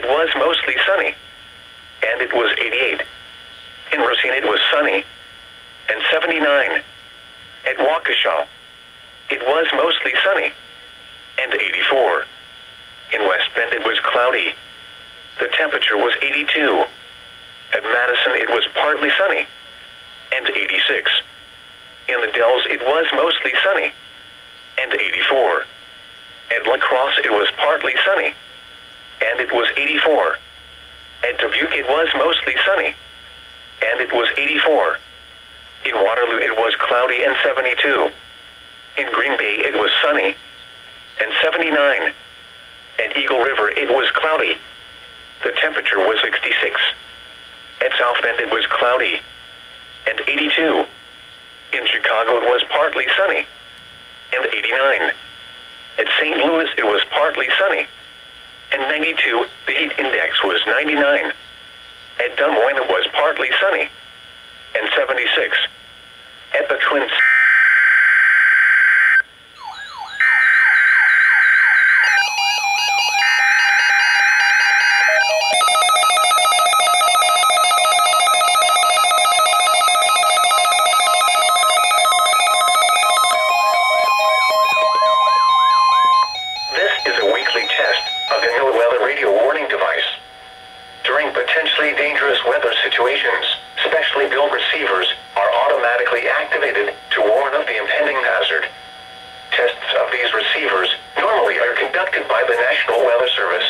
it was mostly sunny, and it was 88. In Racine, it was sunny, and 79. At Waukesha, it was mostly sunny, and 84. In West Bend, it was cloudy. The temperature was 82. At Madison, it was partly sunny, and 86. In the Dells, it was mostly sunny, and 84. At La Crosse, it was partly sunny, and it was 84. At Dubuque, it was mostly sunny, and it was 84. In Waterloo, it was cloudy and 72. In Green Bay, it was sunny, and 79. At Eagle River, it was cloudy. The temperature was 66. At South Bend, it was cloudy, and 82. In Chicago, it was partly sunny, and 89. At St. Louis, it was partly sunny, and 92. The heat index was 99. At Des Moines, it was partly sunny, and 76. At the Twin Cities, situations, specially built receivers are automatically activated to warn of the impending hazard. Tests of these receivers normally are conducted by the National Weather Service